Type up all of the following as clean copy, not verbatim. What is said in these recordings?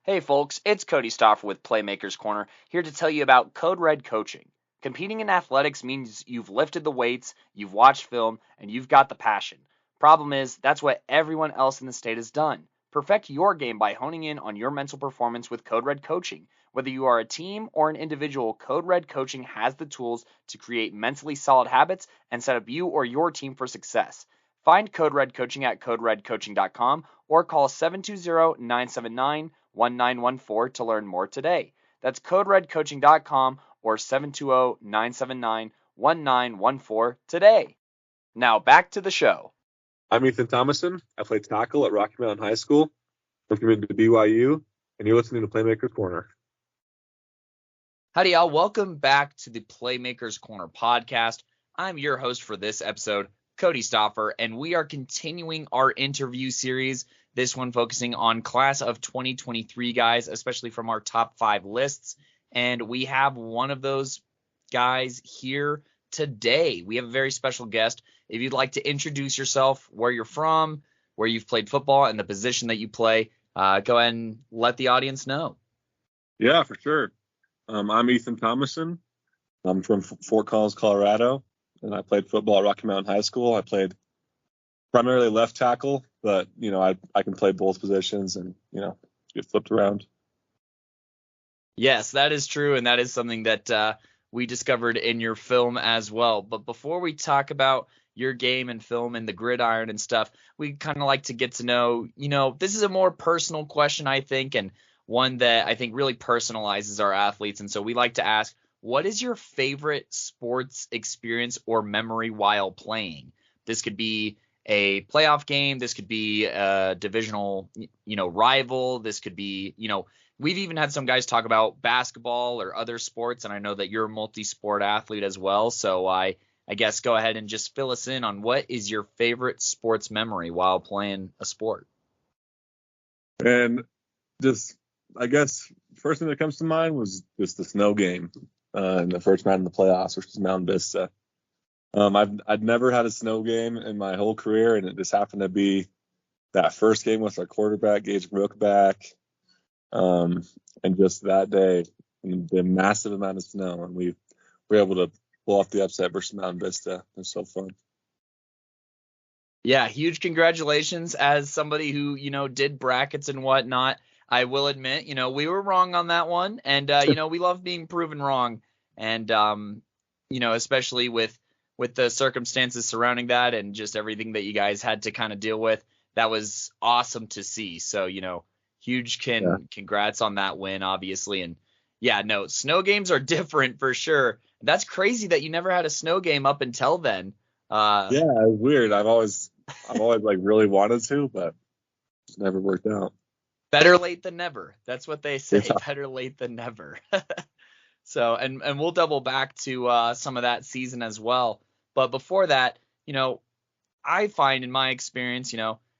Hey folks, it's Cody Stoffer with Playmakers Corner, here to tell you about Code Red Coaching. Competing in athletics means you've lifted the weights, you've watched film, and you've got the passion. Problem is, that's what everyone else in the state has done. Perfect your game by honing in on your mental performance with Code Red Coaching. Whether you are a team or an individual, Code Red Coaching has the tools to create mentally solid habits and set up you or your team for success. Find Code Red Coaching at coderedcoaching.com or call 720-979-1914 to learn more today. That's coderedcoaching.com or 720-979-1914 today. Now back to the show. I'm Ethan Thomason. I played tackle at Rocky Mountain High School. I'm committed to BYU, and you're listening to Playmakers Corner. Howdy, y'all. Welcome back to the Playmakers Corner podcast. I'm your host for this episode, Cody Stoffer, and we are continuing our interview series, this one focusing on class of 2023 guys, especially from our top 5 lists. And we have one of those guys here today. We have a very special guest. If you'd like to introduce yourself, where you're from, where you've played football, and the position that you play, go ahead and let the audience know. Yeah, for sure. I'm Ethan Thomason. I'm from Fort Collins, Colorado, and I played football at Rocky Mountain High School. I played primarily left tackle, but, I can play both positions and, get flipped around. Yes, that is true, and that is something that we discovered in your film as well. But before we talk about your game and film and the gridiron and stuff, we kind of like to get to know, this is a more personal question, I think, and one that I think really personalizes our athletes. And so we like to ask, what is your favorite sports experience or memory while playing? This could be a playoff game. This could be a divisional, rival. This could be, we've even had some guys talk about basketball or other sports. And I know that you're a multi-sport athlete as well. So I guess go ahead and just fill us in on what is your favorite sports memory while playing a sport. And just, I guess, first thing that comes to mind was just the snow game in the first round in the playoffs, which was Mountain Vista. I'd never had a snow game in my whole career, and it just happened to be that first game with our quarterback, Gage Brookback, and just that day, the massive amount of snow, and we were able to pull off the upset versus Mountain Vista. It was so fun. Yeah, huge congratulations as somebody who, did brackets and whatnot. I will admit, we were wrong on that one, and, we love being proven wrong, and, especially with the circumstances surrounding that and just everything that you guys had to kind of deal with, that was awesome to see. So, huge congrats on that win, obviously. And yeah, no, snow games are different for sure. That's crazy that you never had a snow game up until then. Yeah, it's weird. I've always like really wanted to, but it's never worked out. Better late than never. That's what they say. Yeah. Better late than never. So, and we'll double back to some of that season as well. But before that, I find in my experience,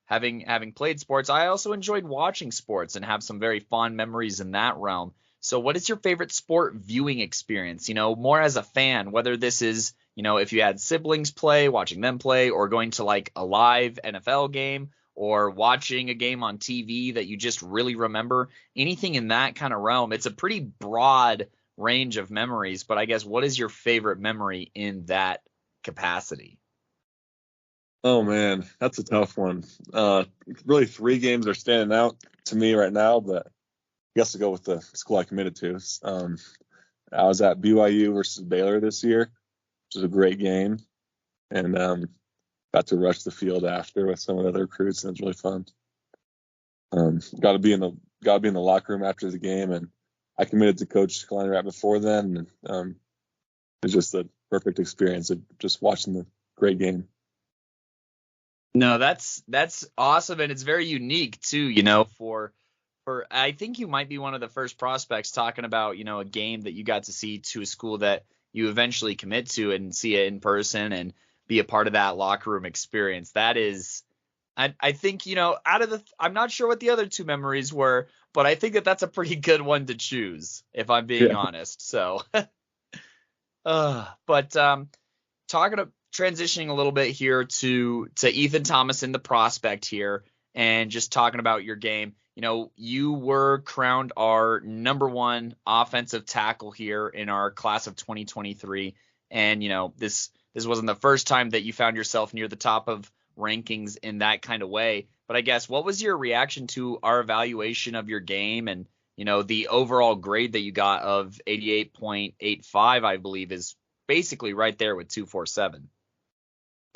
having played sports, I also enjoyed watching sports and have some very fond memories in that realm. So what is your favorite sport viewing experience? More as a fan, whether this is, if you had siblings play, watching them play, or going to like a live NFL game, or watching a game on TV that you just really remember, anything in that kind of realm. It's a pretty broad range of memories, but I guess what is your favorite memory in that capacity? Oh man, that's a tough one. Really 3 games are standing out to me right now, but I guess to go with the school I committed to. I was at BYU versus Baylor this year, which was a great game, and got to rush the field after with some of the other recruits, and it was really fun. Got to be in the locker room after the game, and I committed to Coach Klein right before then. And it was just a perfect experience of just watching the great game. No, that's awesome, and it's very unique too. For I think you might be one of the first prospects talking about a game that you got to see to a school that you eventually commit to and see it in person and be a part of that locker room experience. That is, I think, out of I'm not sure what the other 2 memories were, but I think that's a pretty good one to choose, if I'm being honest. So, but transitioning a little bit here to Ethan Thomason, the prospect here, and just talking about your game. You were crowned our number one offensive tackle here in our class of 2023. And, this wasn't the first time that you found yourself near the top of rankings in that kind of way. But I guess, what was your reaction to our evaluation of your game, and, the overall grade that you got of 88.85, I believe, is basically right there with 247.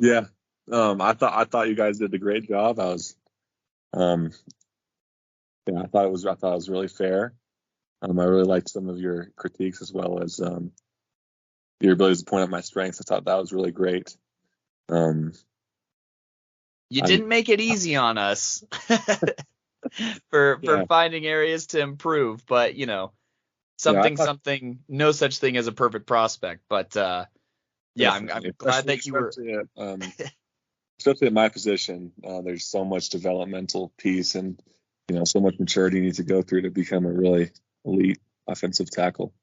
Yeah. I thought you guys did a great job. I thought it was really fair. I really liked some of your critiques, as well as your ability to point out my strengths. I thought that was really great. You didn't make it easy on us for finding areas to improve, but something, no such thing as a perfect prospect. But I'm glad that you were. Especially at my position, there's so much developmental piece and so much maturity you need to go through to become a really elite offensive tackle.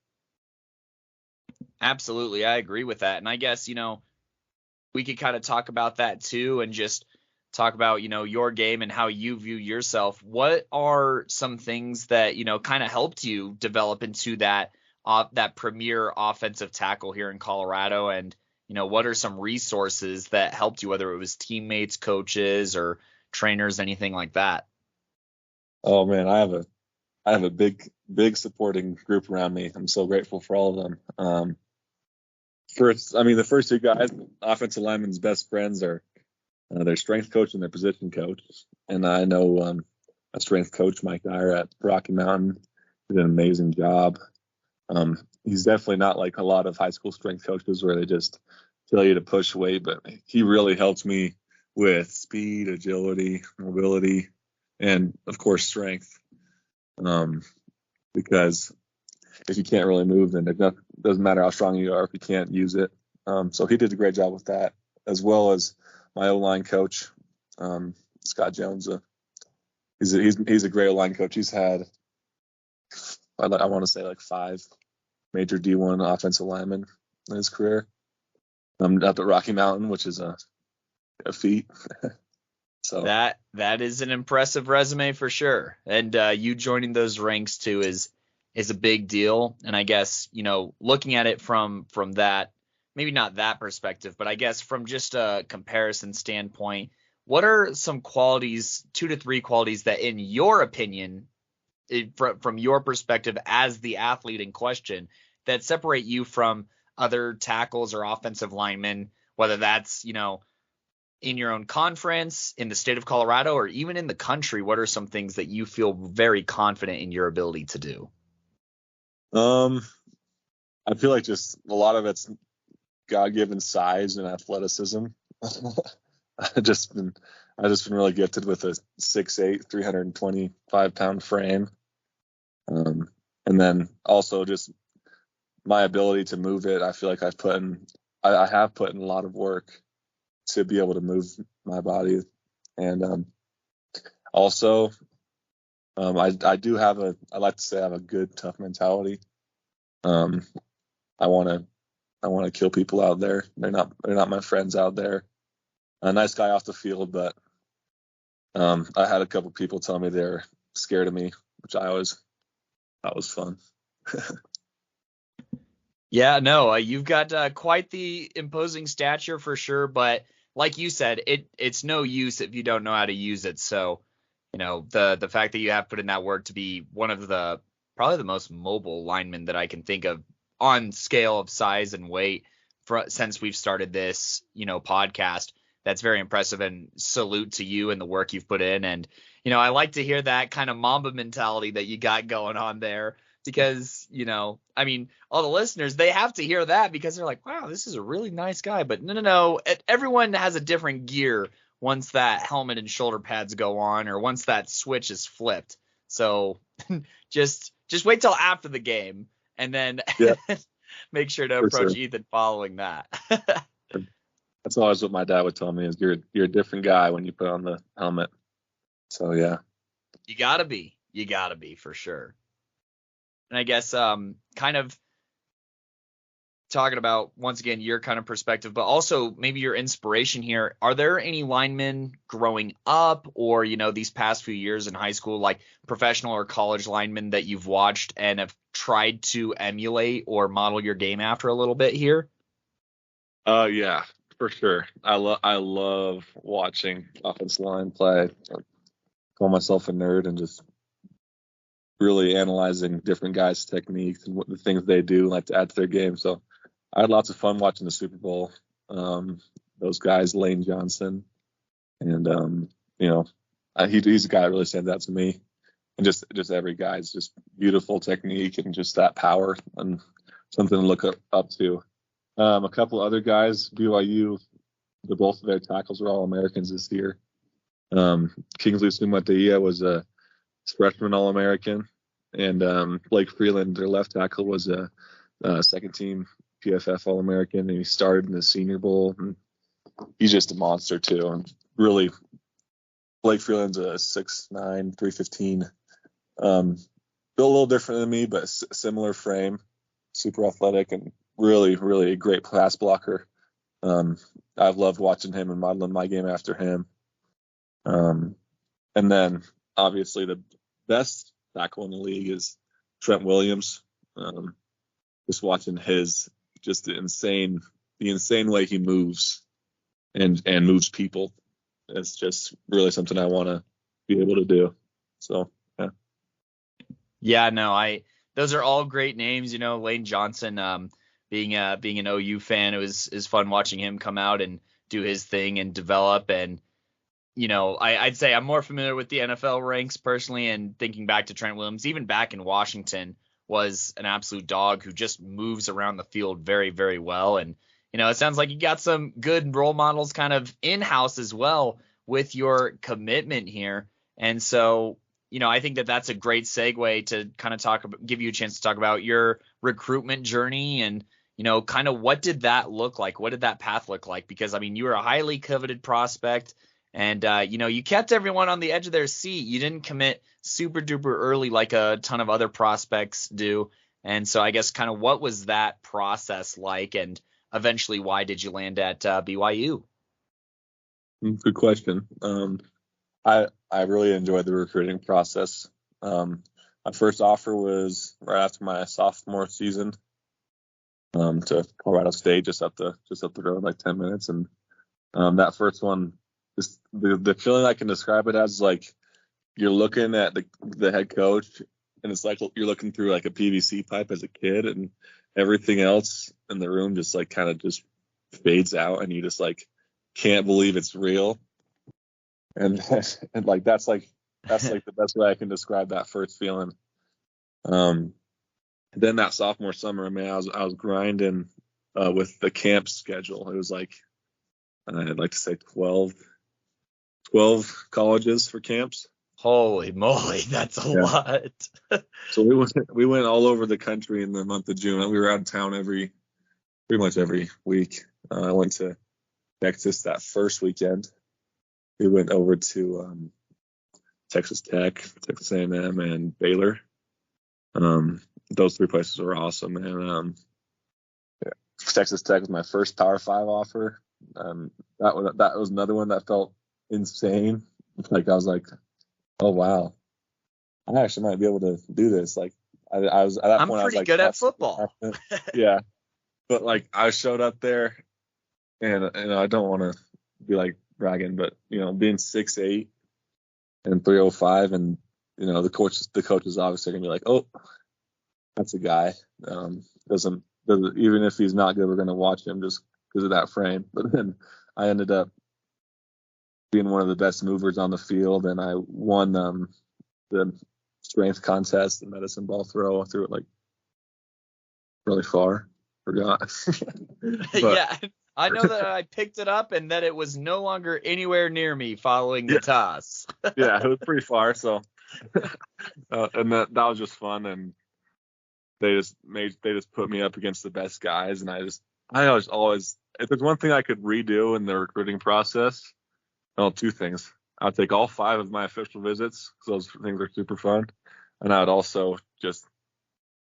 Absolutely, I agree with that, and I guess we could kind of talk about that too, and just talk about your game and how you view yourself. What are some things that kind of helped you develop into that premier offensive tackle here in Colorado, and what are some resources that helped you, whether it was teammates, coaches, or trainers, anything like that? Oh man, I have a big supporting group around me. I'm so grateful for all of them. The first two guys, offensive linemen's best friends, are their strength coach and their position coach. And I know a strength coach, Mike Dyer at Rocky Mountain, did an amazing job. He's definitely not like a lot of high school strength coaches where they just tell you to push weight, but he really helped me with speed, agility, mobility, and of course strength. Because if you can't really move, then it doesn't matter how strong you are if you can't use it. So he did a great job with that, as well as my O-line coach, Scott Jones. He's a great O-line coach. He's had, I want to say, like 5 major D1 offensive linemen in his career. Up at Rocky Mountain, which is a feat. So that is an impressive resume for sure. And you joining those ranks too is a big deal. And I guess, looking at it from that, maybe not that perspective, but I guess from just a comparison standpoint, what are some qualities, 2 to 3 qualities, that in your opinion, from your perspective as the athlete in question, that separate you from other tackles or offensive linemen, whether that's, in your own conference, in the state of Colorado, or even in the country? What are some things that you feel very confident in your ability to do? I feel like just a lot of it's God-given size and athleticism. I've just been really gifted with a 6'8", 325-pound frame. And then also just my ability to move it. I feel like I have put in a lot of work to be able to move my body. And also, I like to say I have a good, tough mentality. I want to kill people out there. They're not my friends out there. A nice guy off the field, but I had a couple people tell me they're scared of me, which that was fun. Yeah, no, you've got quite the imposing stature for sure, but like you said, it's no use if you don't know how to use it. So, the fact that you have put in that work to be one of the probably the most mobile linemen that I can think of on scale of size and weight since we've started this, podcast, that's very impressive, and salute to you and the work you've put in. And, I like to hear that kind of Mamba mentality that you got going on there, because, all the listeners, they have to hear that, because they're like, wow, this is a really nice guy. But no, everyone has a different gear once that helmet and shoulder pads go on, or once that switch is flipped. So just wait till after the game, and then make sure to approach Ethan following that. That's always what my dad would tell me, is you're a different guy when you put on the helmet. So yeah. You gotta be for sure. And I guess kind of talking about, once again, your kind of perspective, but also maybe your inspiration here. Are there any linemen growing up or, these past few years in high school, like professional or college linemen that you've watched and have tried to emulate or model your game after a little bit here? Yeah, for sure. I love watching offensive line play. I call myself a nerd and just really analyzing different guys' techniques and what the things they do, like to add to their game. So I had lots of fun watching the Super Bowl. Those guys, Lane Johnson, and he's a guy that really stands out to me. And just every guy's just beautiful technique and just that power and something to look up to. A couple other guys, BYU, both of their tackles were all Americans this year. Kingsley Sumateia was a freshman All-American, and Blake Freeland, their left tackle, was a second team PFF All-American, and he started in the Senior Bowl. And he's just a monster too. And really, Blake Freeland's a 6'9", 315. Built a little different than me, but similar frame, super athletic, and really, really a great pass blocker. I've loved watching him and modeling my game after him. And then obviously the best tackle in the league is Trent Williams. Just watching the insane way he moves and moves people. It's just really something I want to be able to do. So, yeah. Yeah, no, those are all great names. Lane Johnson, being an OU fan, is fun watching him come out and do his thing and develop. And I'd say I'm more familiar with the NFL ranks personally, and thinking back to Trent Williams, even back in Washington, was an absolute dog who just moves around the field very, very well. And it sounds like you got some good role models kind of in-house as well with your commitment here. And so I think that that's a great segue to kind of give you a chance to talk about your recruitment journey and, kind of what did that look like? What did that path look like? Because, you were a highly coveted prospect and, you kept everyone on the edge of their seat. You didn't commit super duper early like a ton of other prospects do. And so I guess kind of what was that process like? And eventually, why did you land at BYU? Good question. I really enjoyed the recruiting process. My first offer was right after my sophomore season, to Colorado State, just up the road, like 10 minutes. And that first one, just the feeling I can describe it as, like you're looking at the head coach, and it's like you're looking through like a PVC pipe as a kid, and everything else in the room just like kind of just fades out, and you just like can't believe it's real. And like that's like the best way I can describe that first feeling. Then that sophomore summer, man, I was grinding with the camp schedule. It was like I'd like to say 12 colleges for camps. Holy moly, that's a lot. So we went all over the country in the month of June. We were out of town pretty much every week. I went to Texas that first weekend. We went over to Texas Tech, Texas A&M, and Baylor. Those three places were awesome, man. Texas Tech was my first Power 5 offer. That was another one that felt insane. Like I was like, oh wow, I actually might be able to do this. Like I was at that point. I'm pretty like, good at football. Yeah, but like I showed up there, and I don't want to be like bragging, but being 6'8" and 305, and the coach is obviously gonna be like, oh, that's a guy. Doesn't even if he's not good, we're gonna watch him just because of that frame. But then I ended up being one of the best movers on the field, and I won the strength contest, the medicine ball throw. I threw it like really far. Forgot. Yeah, I know that I picked it up and that it was no longer anywhere near me following the toss. Yeah, it was pretty far. So, and that was just fun, and they just put me up against the best guys, and I was always, if there's one thing I could redo in the recruiting process, well, two things. I'd take all 5 of my official visits because those things are super fun, and I would also just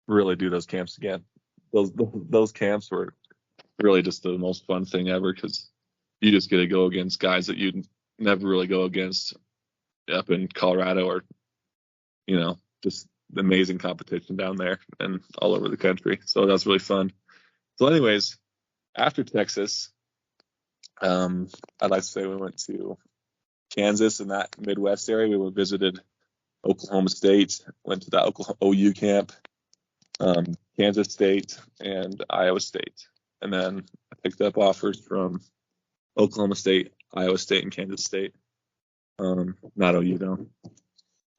really do those camps again. those camps were really just the most fun thing ever because you just get to go against guys that you'd never really go against up in Colorado or, just amazing competition down there and all over the country. So that's really fun. So anyways, after Texas, I'd like to say we went to Kansas in that Midwest area. We visited Oklahoma State, went to that Oklahoma OU camp, Kansas State, and Iowa State. And then I picked up offers from Oklahoma State, Iowa State, and Kansas State. Not OU though.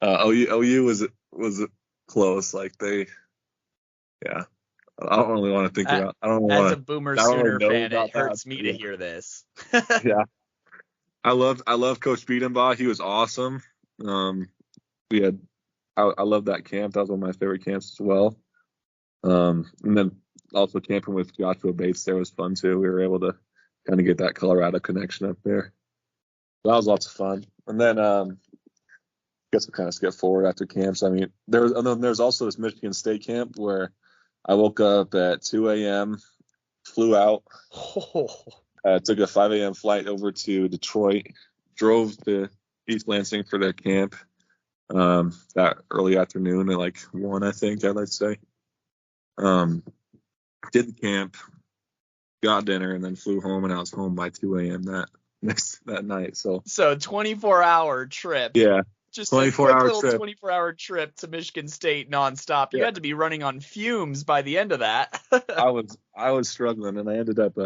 OU was close. Like yeah. I don't really want to think about. I don't want as a Boomer Sooner fan. It hurts me to hear this. Yeah, I love Coach Biedenbaugh. He was awesome. I love that camp. That was one of my favorite camps as well. And then also camping with Joshua Bates there was fun too. We were able to kind of get that Colorado connection up there. That was lots of fun. And then I guess we'll kind of skip forward after camps. I mean, there's also this Michigan State camp where I woke up at 2 a.m., flew out, took a 5 a.m. flight over to Detroit, drove to East Lansing for their camp that early afternoon at like 1, I think I'd like to say. Did the camp, got dinner, and then flew home, and I was home by 2 a.m. that night. So 24-hour trip. Yeah. Just a quick little 24-hour trip to Michigan State nonstop. You Yeah. had to be running on fumes by the end of that. I was struggling, and I ended up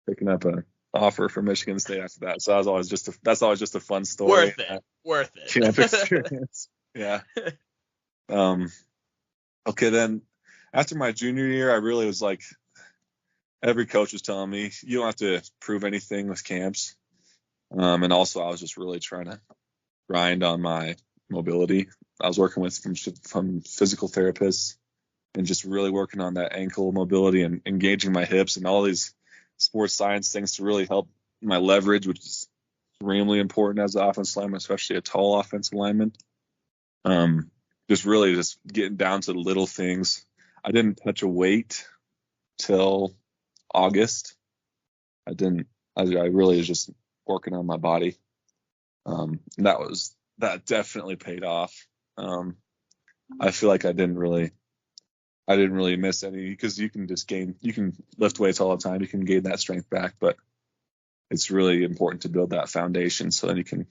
picking up an offer for Michigan State after that. So that's always just a fun story. Worth it. Camp experience. Yeah. Okay, then after my junior year, I really was like, every coach was telling me you don't have to prove anything with camps, and also I was just really trying to grind on my mobility. I was working with from physical therapists and just really working on that ankle mobility and engaging my hips and all these sports science things to really help my leverage, which is extremely important as an offensive lineman, especially a tall offensive lineman. Just getting down to the little things. I didn't touch a weight till August. I really was just working on my body. That definitely paid off. I feel like I didn't really miss any, because you can lift weights all the time. You can gain that strength back, but it's really important to build that foundation so then you can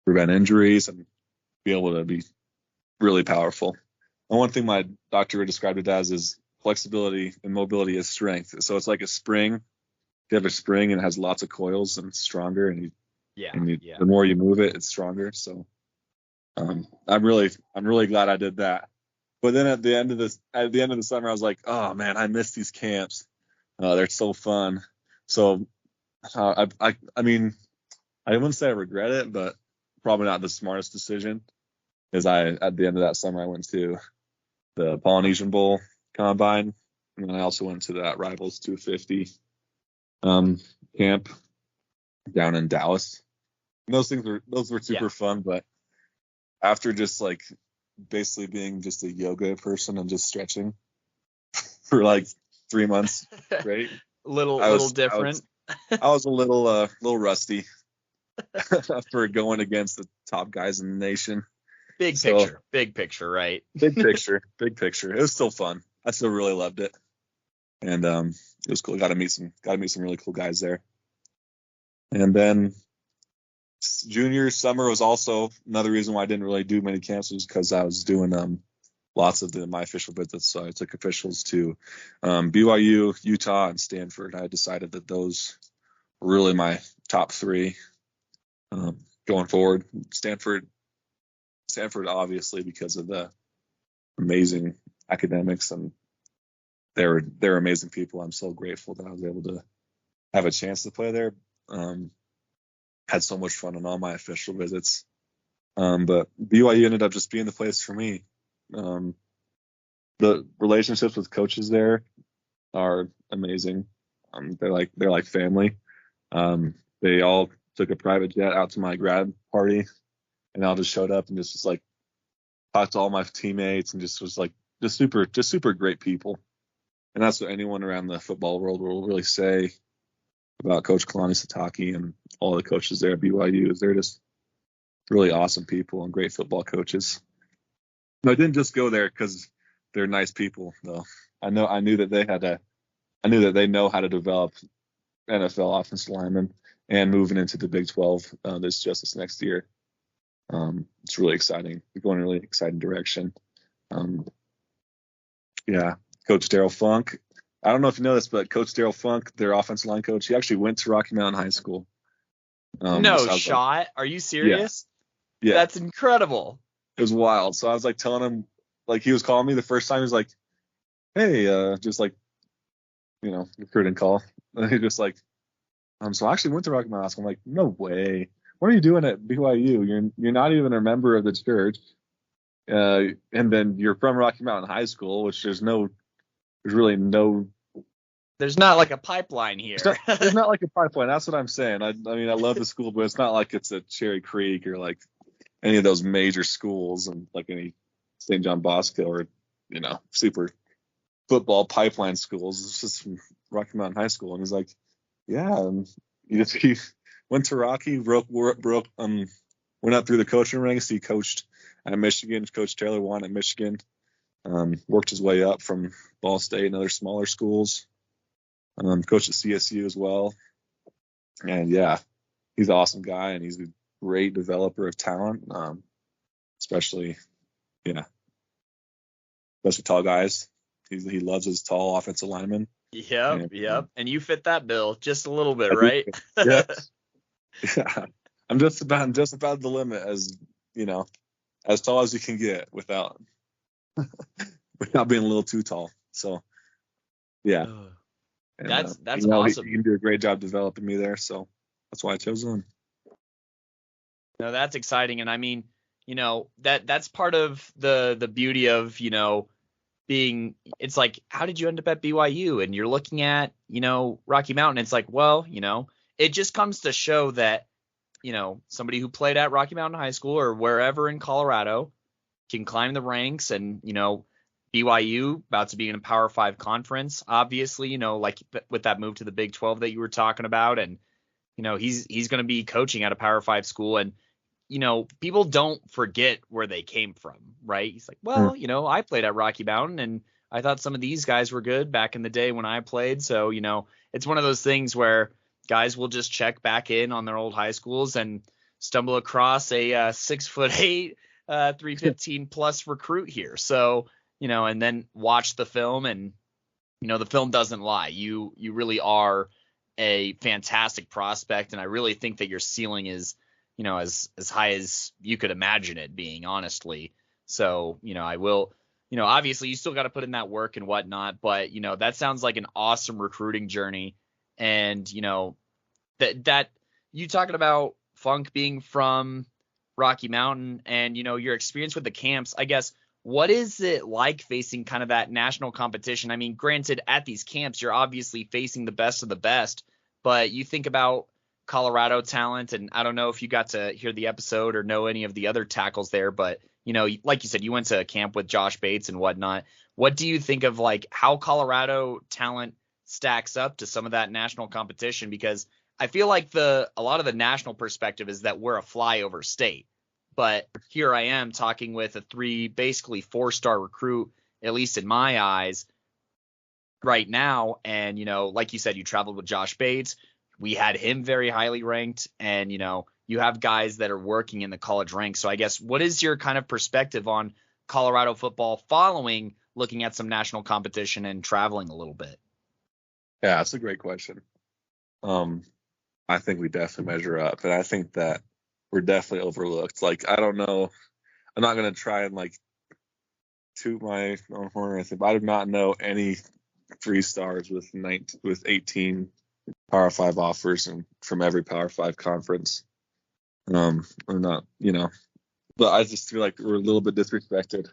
prevent injuries and be able to be really powerful. And one thing my doctor described it as is flexibility and mobility is strength. So it's like a spring. You have a spring and it has lots of coils and it's stronger, and the more you move it, it's stronger. So I'm really glad I did that. But then at the end of the summer, I was like, oh man, I miss these camps. They're so fun. So I mean, I wouldn't say I regret it, but probably not the smartest decision. Because at the end of that summer, I went to the Polynesian Bowl Combine, and then I also went to that Rivals 250 camp down in Dallas. And those were super fun, but after just like basically being just a yoga person and just stretching for like 3 months straight, little different. I was a little rusty for going against the top guys in the nation. Big picture, right? Big picture. It was still fun. I still really loved it, and it was cool. Got to meet some really cool guys there. And then junior summer was also another reason why I didn't really do many camps, was because I was doing lots of my official visits. So I took officials to BYU, Utah, and Stanford. I decided that those were really my top three going forward. Stanford obviously because of the amazing academics, and they're amazing people. I'm so grateful that I was able to have a chance to play there. Had so much fun on all my official visits. But BYU ended up just being the place for me. The relationships with coaches there are amazing. They're like family. They all took a private jet out to my grad party, and I just showed up and just was like talked to all my teammates and just was like just super great people. And that's what anyone around the football world will really say about Coach Kalani Sitake and all the coaches there at BYU is they're just really awesome people and great football coaches. No, I didn't just go there because they're nice people, though. I knew that they know how to develop NFL offensive linemen and moving into the Big 12 this next year. It's really exciting. We're going in a really exciting direction. Yeah, Coach Daryl Funk. I don't know if you know this, but Coach Daryl Funk, their offensive line coach, he actually went to Rocky Mountain High School. No shot. Are you serious? Yeah. That's incredible. It was wild. So I was like telling him, like he was calling me the first time. He was like, "Hey, just like, recruiting call." And he just like, so I actually went to Rocky Mountain High School. I'm like, no way. What are you doing at BYU? You're not even a member of the church. And then you're from Rocky Mountain High School, which there's really no. There's not like a pipeline here. There's not like a pipeline. That's what I'm saying. I mean, I love the school, but it's not like it's a Cherry Creek or like any of those major schools and like any St. John Bosco or, super football pipeline schools. It's just from Rocky Mountain High School. And he's like, yeah. And he went to Rocky, went up through the coaching ranks. He coached at Michigan, Coach Taylor Wan at Michigan, worked his way up from Ball State and other smaller schools. Coached at CSU as well. And yeah, he's an awesome guy and he's a great developer of talent, especially tall guys. He loves his tall offensive linemen. Yep. And you fit that bill just a little bit, right? Yeah. Yeah. I'm just about the limit as tall as you can get without being a little too tall. So yeah. And, that's awesome. He can do a great job developing me there, so that's why I chose him. No, that's exciting, and I mean, that's part of the beauty of being. It's like, how did you end up at BYU? And you're looking at Rocky Mountain. It's like, well, it just comes to show that somebody who played at Rocky Mountain High School or wherever in Colorado can climb the ranks and BYU about to be in a Power 5 conference, obviously, like with that move to the Big 12 that you were talking about. And, he's going to be coaching at a Power 5 school. And, people don't forget where they came from, right? He's like, well, I played at Rocky Mountain and I thought some of these guys were good back in the day when I played. So, it's one of those things where guys will just check back in on their old high schools and stumble across a 6'8", 315 plus recruit here. So, and then watch the film and, the film doesn't lie. You really are a fantastic prospect. And I really think that your ceiling is, as high as you could imagine it being, honestly. So, I will, obviously you still got to put in that work and whatnot, but, that sounds like an awesome recruiting journey. And, that you talking about Funk being from Rocky Mountain and, your experience with the camps, I guess, what is it like facing kind of that national competition? I mean, granted, at these camps, you're obviously facing the best of the best, but you think about Colorado talent, and I don't know if you got to hear the episode or know any of the other tackles there, but, like you said, you went to a camp with Josh Bates and whatnot. What do you think of like how Colorado talent stacks up to some of that national competition? Because I feel like a lot of the national perspective is that we're a flyover state. But here I am talking with basically 4-star recruit, at least in my eyes, right now. And, like you said, you traveled with Josh Bates. We had him very highly ranked. And, you have guys that are working in the college ranks. So I guess what is your kind of perspective on Colorado football following looking at some national competition and traveling a little bit? Yeah, that's a great question. I think we definitely measure up. And I think that we're definitely overlooked. Like, I don't know. I'm not going to try and like toot my own horn or anything, but I do not know any 3-stars with 18 Power 5 offers and from every Power 5 conference. Or not, but I just feel like we're a little bit disrespected.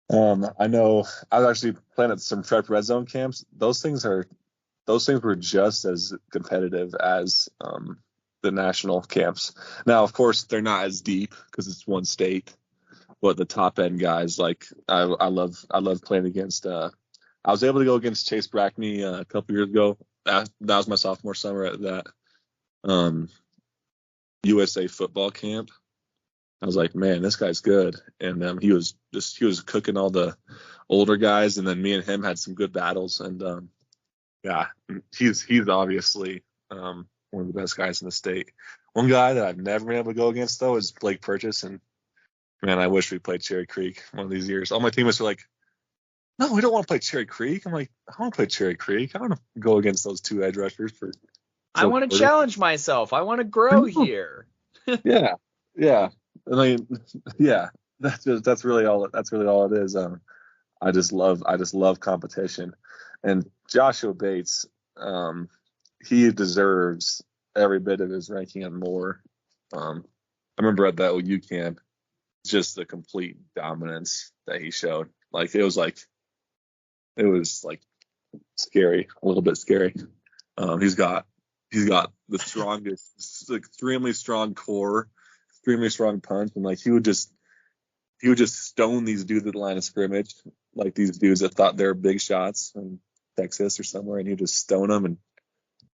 I know I was actually playing at some Prep Red Zone camps. Those things were just as competitive as the national camps. Now, of course, they're not as deep because it's one state. But the top end guys, like I love playing against I was able to go against Chase Brackney a couple years ago. That was my sophomore summer at that USA football camp. I was like, man, this guy's good. And he was cooking all the older guys, and then me and him had some good battles. And yeah, he's obviously one of the best guys in the state. One guy that I've never been able to go against though is Blake Purchase, and man, I wish we played Cherry Creek one of these years. All my teammates are like, no, we don't want to play Cherry Creek. I'm like, I want to play Cherry Creek. I want to go against those two edge rushers for. I want to challenge myself. I want to grow here. Yeah. I mean, yeah. That's really all it is. I just love competition, and Joshua Bates, he deserves every bit of his ranking and more. I remember at that OU camp, just the complete dominance that he showed. Like it was scary, a little bit scary. He's got the strongest, extremely strong core, extremely strong punch, and like he would just stone these dudes at the line of scrimmage, like these dudes that thought they were big shots in Texas or somewhere, and he'd just stone them and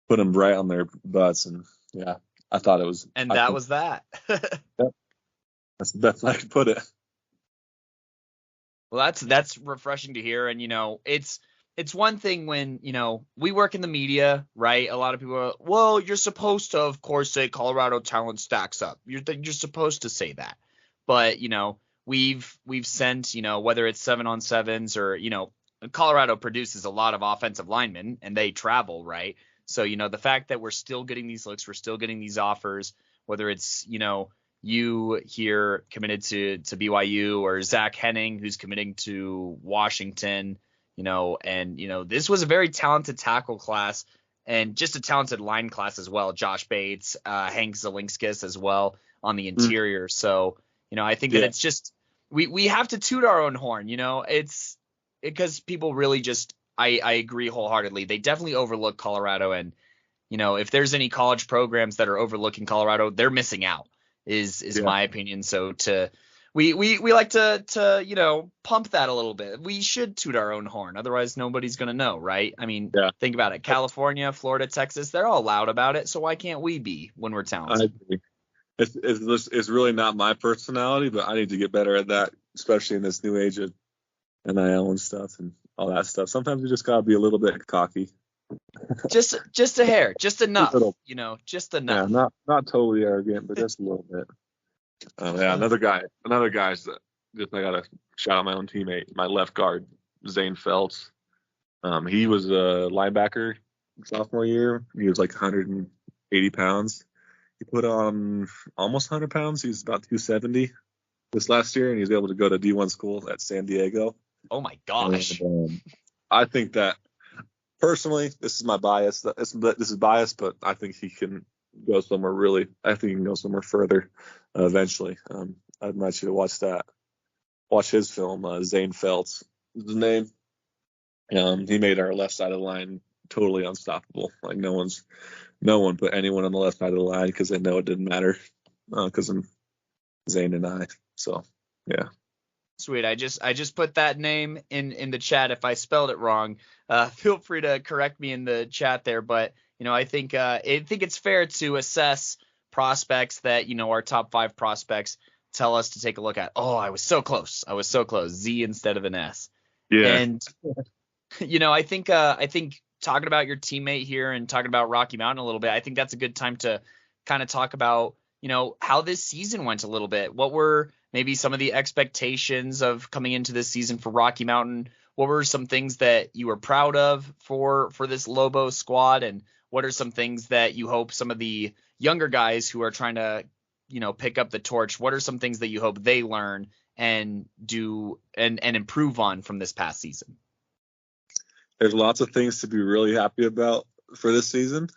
put them right on their butts. And yeah, I thought it was. And that was that. That's the best I could put it. Well, that's refreshing to hear. And, it's one thing when, we work in the media, right? A lot of people are, well, you're supposed to, of course, say Colorado talent stacks up. You're supposed to say that. But, we've sent, whether it's 7-on-7s or, Colorado produces a lot of offensive linemen and they travel, right? So, the fact that we're still getting these looks, we're still getting these offers, whether it's, you here committed to BYU or Zach Henning, who's committing to Washington, this was a very talented tackle class and just a talented line class as well. Josh Bates, Hank Zelinskis as well on the interior. So, I think that it's just, we have to toot our own horn, it's because people really just, I agree wholeheartedly. They definitely overlook Colorado. And, if there's any college programs that are overlooking Colorado, they're missing out. Is my opinion. So we like to pump that a little bit. We should toot our own horn, otherwise nobody's gonna know, right? I mean, think about it. California, Florida, Texas, they're all loud about it. So why can't we be when we're talented? I agree. It's really not my personality, but I need to get better at that, especially in this new age of NIL and stuff and all that stuff. Sometimes you just gotta be a little bit cocky. just a hair, just enough, just enough. Yeah, not totally arrogant, but just a little bit. Another guy's that just I gotta shout out my own teammate, my left guard, Zane Feltz. He was a linebacker sophomore year. He was like 180 pounds. He put on almost 100 pounds. He's about 270 this last year, and he was able to go to D1 school at San Diego. Oh my gosh! And, I think that. Personally, this is my bias. This is biased, but I think he can go somewhere I think he can go somewhere further eventually. I'd invite you to watch that. Watch his film, Zane Feltz is his name. He made our left side of the line totally unstoppable. Like no one put anyone on the left side of the line because they know it didn't matter because I'm Zane and I. So, yeah. Sweet. I just put that name in the chat. If I spelled it wrong, feel free to correct me in the chat there. But I think it's fair to assess prospects that our top 5 prospects tell us to take a look at. Oh, I was so close. Z instead of an S. Yeah. And I think talking about your teammate here and talking about Rocky Mountain a little bit, I think that's a good time to kind of talk about how this season went a little bit. What were maybe some of the expectations of coming into this season for Rocky Mountain? What were some things that you were proud of for this Lobo squad? And what are some things that you hope some of the younger guys who are trying to, pick up the torch, what are some things that you hope they learn and do and improve on from this past season? There's lots of things to be really happy about for this season.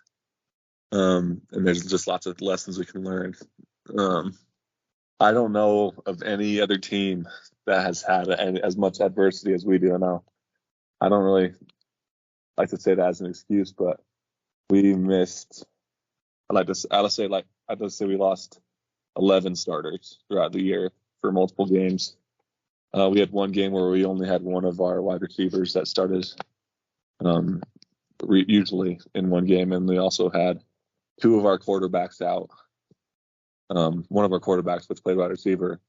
And there's just lots of lessons we can learn. I don't know of any other team that has had as much adversity as we do now. I don't really like to say that as an excuse, but we missed. I'd say we lost 11 starters throughout the year for multiple games. We had one game where we only had one of our wide receivers that started um, usually in one game, and we also had two of our quarterbacks out. One of our quarterbacks, which played wide receiver,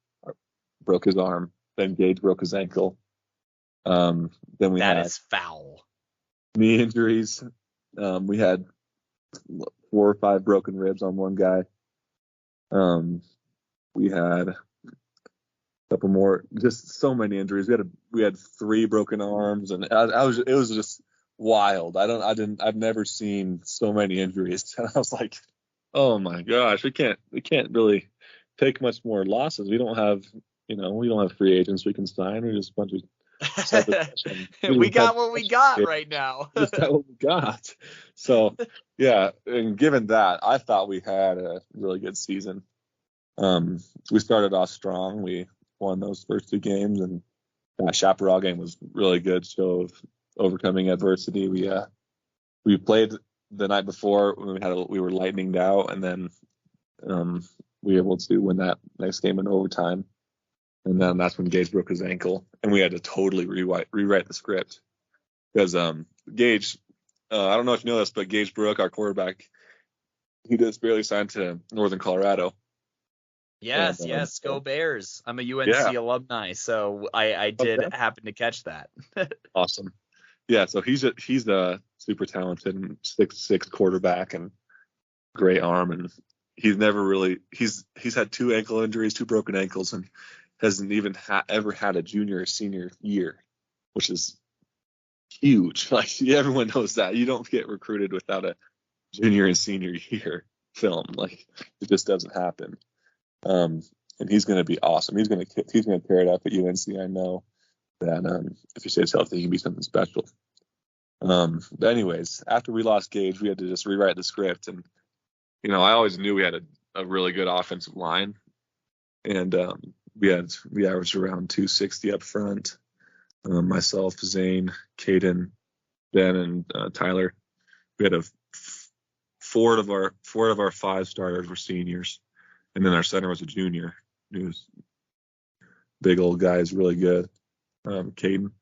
broke his arm. Then Gage broke his ankle. Then we That had is foul. knee injuries. We had 4 or 5 broken ribs on one guy. We had a couple more, just so many injuries. We had 3 broken arms, and it was just wild. I've never seen so many injuries. And I was like, oh my gosh, we can't really take much more losses. We don't have free agents we can sign. We're just a bunch of We got what we got right now. just got what we got. So yeah, and given that, I thought we had a really good season. We started off strong. We won those first 2 games, and that Chaparral game was really good show of overcoming adversity. We played the night before when we were lightninged out, and then we were able to win that next game in overtime. And then that's when Gage broke his ankle, and we had to totally rewrite the script because Gage, I don't know if you know this, but Gage Brook, our quarterback, he just barely signed to Northern Colorado. Yes, And, yes, go Bears. I'm a UNC yeah. alumni, so I did happen to catch that. Awesome. Yeah, so he's a super talented 6'6" quarterback and great arm, and he's never really he's had 2 ankle injuries, 2 broken ankles, and hasn't even ever had a junior or senior year, which is huge. Like everyone knows that you don't get recruited without a junior and senior year film. Like it just doesn't happen. And he's going to be awesome. He's going to tear it up at UNC. I know that if he stays healthy, he can be something special. But anyways, after we lost Gage, we had to just rewrite the script, and I always knew we had a really good offensive line, and we averaged around 260 up front. Myself, Zane, Caden, Ben, and Tyler. We had 4 of our 5 starters were seniors, and then our center was a junior. He was big old guy, is really good. Caden.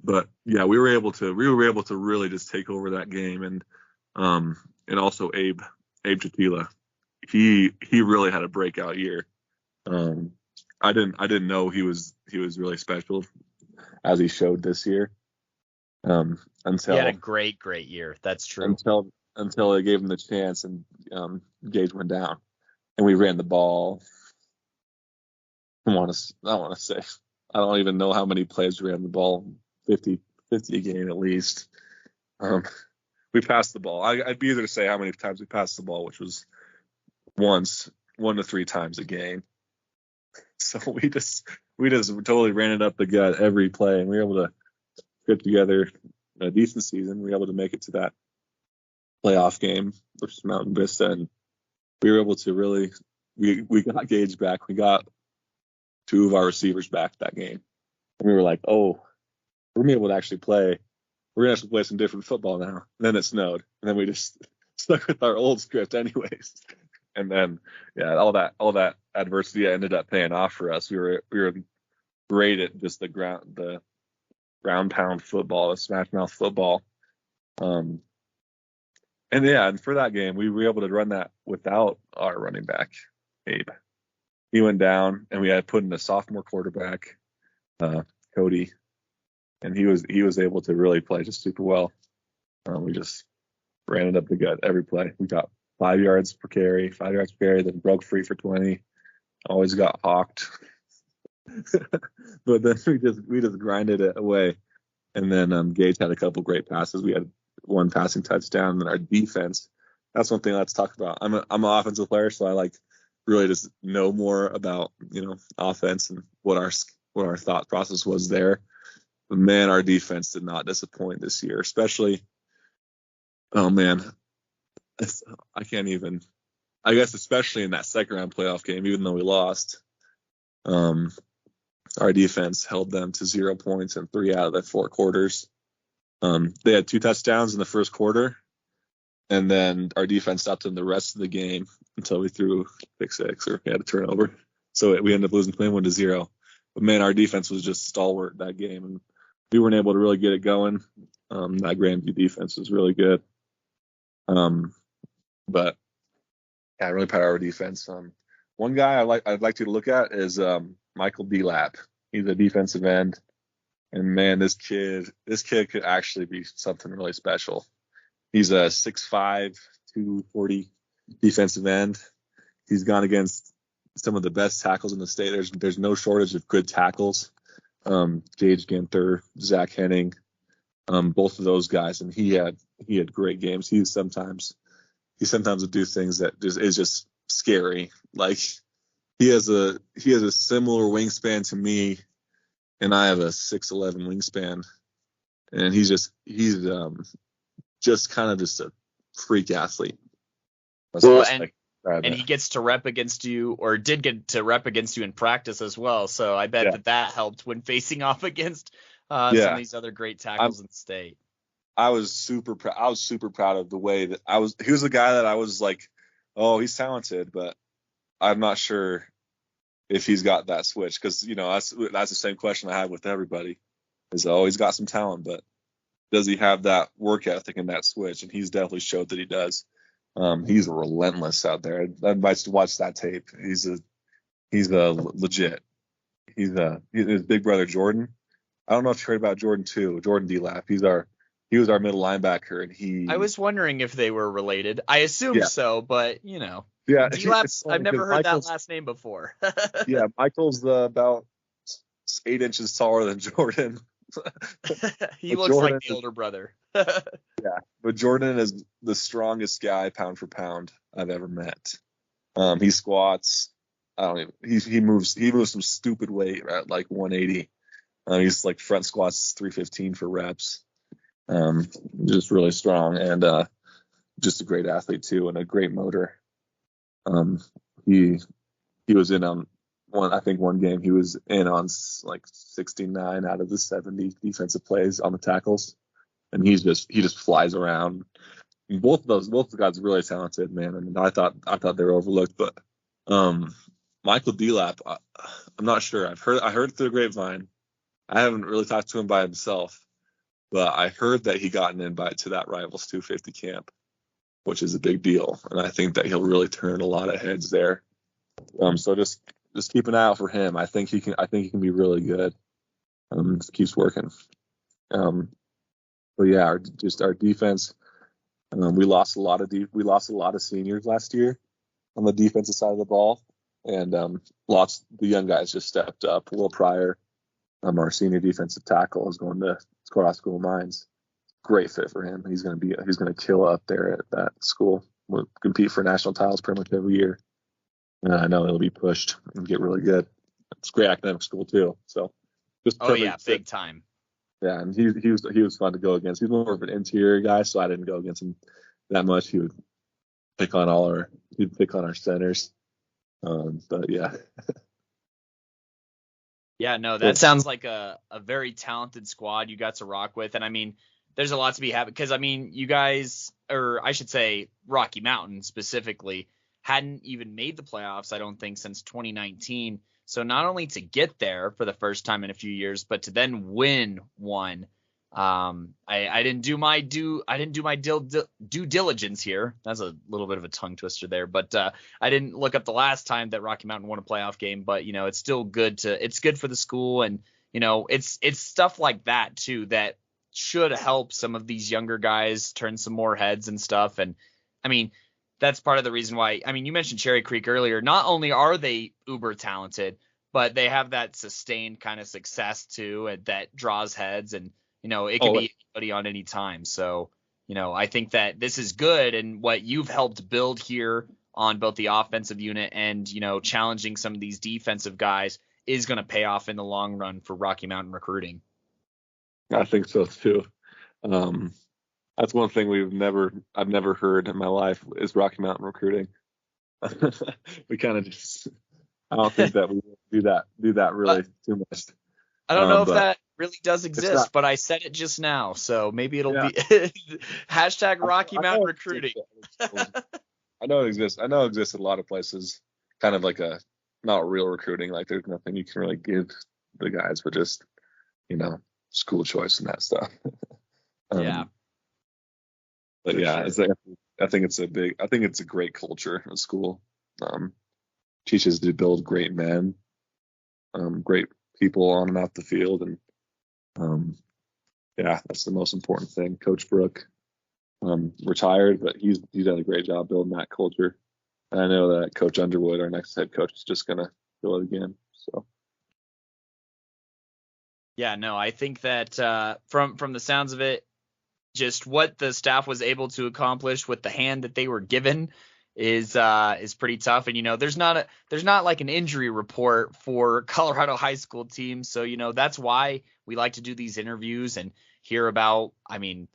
But yeah, we were able to really just take over that game, and also Abe Chatila. He really had a breakout year. I didn't know he was really special as he showed this year. Until he had a great year. That's true. Until they gave him the chance, and Gage went down, and we ran the ball. I want to say I don't even know how many plays we ran the ball. 50 a game at least. We passed the ball. I'd be eager to say how many times we passed the ball, which was once, 1 to 3 times a game. So we just totally ran it up the gut every play, and we were able to put together a decent season. We were able to make it to that playoff game versus Mountain Vista, and we were able to really we got Gage back. We got 2 of our receivers back that game, and we were like, oh, we're gonna be able to actually play. We're gonna have to play some different football now. And then it snowed, and then we just stuck with our old script anyways. And then yeah, all that adversity ended up paying off for us. We were great at just the ground pound football, the smash mouth football. And for that game, we were able to run that without our running back, Abe. He went down, and we had put in a sophomore quarterback, Cody, and he was able to really play just super well. We just ran it up the gut every play. We got 5 yards per carry, then broke free for 20. Always got hawked. But then we just grinded it away. And then Gage had a couple great passes. We had 1 passing touchdown. And then our defense, that's one thing let's talk about. I'm an offensive player, so I like really just know more about offense and what our thought process was there. But man, our defense did not disappoint this year, especially. Oh man, I can't even. I guess especially in that second round playoff game, even though we lost, our defense held them to 0 points in 3 out of the 4 quarters. They had 2 touchdowns in the first quarter, and then our defense stopped them the rest of the game until we threw pick 6 or we had a turnover. So we ended up losing 21-0. But man, our defense was just stalwart that game, and we weren't able to really get it going. That Grandview defense was really good. But yeah, I'm really proud of our defense. One guy I'd like you to look at is Michael Delap. He's a defensive end, and man, this kid could actually be something really special. He's a 6'5", 240 defensive end. He's gone against some of the best tackles in the state. There's no shortage of good tackles. Gage Ginther, Zach Henning, both of those guys, and he had great games. He sometimes would do things that is just scary. Like he has a similar wingspan to me, and I have a 6'11" wingspan, and he's just kind of just a freak athlete. Well, and he gets to rep against you, or did get to rep against you in practice as well. So I bet that helped when facing off against some of these other great tackles in the state. I was super proud of the way that he was the guy that I was like, oh, he's talented, but I'm not sure if he's got that switch, because that's the same question I have with everybody is, he's got some talent, but does he have that work ethic and that switch? And he's definitely showed that he does. He's relentless out there. I'd advise to watch that tape. He's a legit. He's his big brother Jordan. I don't know if you heard about Jordan too. Jordan Delap. He was our middle linebacker, and I was wondering if they were related. I assume so, but Yeah. Delap's, I've never heard that last name before. Yeah, Michael's about 8 inches taller than Jordan. He looks like the older brother. Yeah, but Jordan is the strongest guy pound for pound I've ever met. He squats. He moves some stupid weight at like 180. He's like front squats 315 for reps. Just really strong, and just a great athlete too, and a great motor. He was in on one game he was in on like 69 out of the 70 defensive plays on the tackles, and he just flies around. Both the guys are really talented, man. I mean, I thought they were overlooked, but Michael Delap, I'm not sure. I heard through the grapevine. I haven't really talked to him by himself, but I heard that he got an invite to that Rivals 250 camp, which is a big deal, and I think that he'll really turn a lot of heads there. So just keep an eye out for him. I think he can be really good. Just keeps working. But yeah, our defense. We lost a lot of seniors last year on the defensive side of the ball, and the young guys just stepped up. Will Pryor, our senior defensive tackle, is going to Courthouse School of Mines. Great fit for him. He's going to kill up there at that school. We'll compete for national titles pretty much every year. And I know it'll be pushed and get really good. It's a great academic school too. So just big time. Yeah, and he was fun to go against. He's more of an interior guy, so I didn't go against him that much. He would pick on our centers. But yeah. Yeah, no, that sounds like a very talented squad you got to rock with. And I mean, there's a lot to be happy, because I mean, you guys, or I should say Rocky Mountain specifically, hadn't even made the playoffs, I don't think, since 2019. So not only to get there for the first time in a few years, but to then win one. I didn't do my due diligence here. That's a little bit of a tongue twister there, but I didn't look up the last time that Rocky Mountain won a playoff game. But it's still good it's good for the school, and it's stuff like that too that should help some of these younger guys turn some more heads and stuff. And I mean, that's part of the reason why. I mean, you mentioned Cherry Creek earlier. Not only are they uber talented, but they have that sustained kind of success too, and that draws heads, and it can be anybody on any time. So, I think that this is good, and what you've helped build here on both the offensive unit and, challenging some of these defensive guys is going to pay off in the long run for Rocky Mountain recruiting. I think so too. That's one thing I've never heard in my life is Rocky Mountain recruiting. We kind of just, I don't think that we do that really too much. I don't know if that really does exist, but I said it just now, so maybe it'll be hashtag Rocky Mountain recruiting. I know it exists. I know it exists in a lot of places, kind of like a not real recruiting. Like there's nothing you can really give the guys, but just, school choice and that stuff. Yeah. But yeah, sure. I think it's a great culture of school. Teaches to build great men, great people on and off the field. And yeah, that's the most important thing. Coach Brook, retired, but he's done a great job building that culture. And I know that Coach Underwood, our next head coach, is just going to do it again. So. Yeah, no, I think that from the sounds of it, just what the staff was able to accomplish with the hand that they were given is pretty tough. And there's not like an injury report for Colorado high school teams, so that's why we like to do these interviews and hear about. I mean,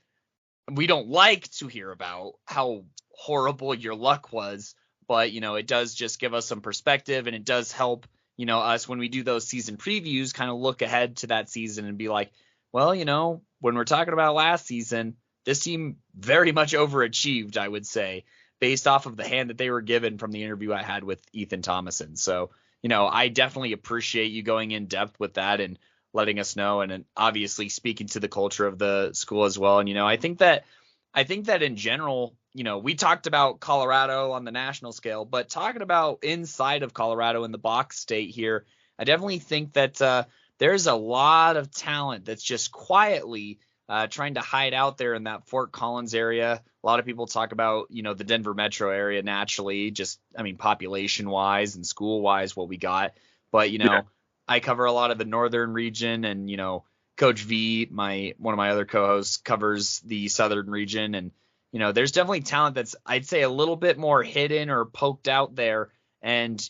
we don't like to hear about how horrible your luck was, but it does just give us some perspective, and it does help us when we do those season previews kind of look ahead to that season and be like, well, when we're talking about last season, this team very much overachieved, I would say, based off of the hand that they were given from the interview I had with Ethan Thomason. So, I definitely appreciate you going in depth with that and letting us know, and obviously speaking to the culture of the school as well. And, I think that in general, we talked about Colorado on the national scale, but talking about inside of Colorado in the box state here, I definitely think that there's a lot of talent that's just quietly trying to hide out there in that Fort Collins area. A lot of people talk about, the Denver metro area naturally, just, population wise and school wise, what we got. But, Yeah. I cover a lot of the northern region, and, Coach V, one of my other co-hosts, covers the southern region. And, there's definitely talent that's, I'd say, a little bit more hidden or poked out there. And,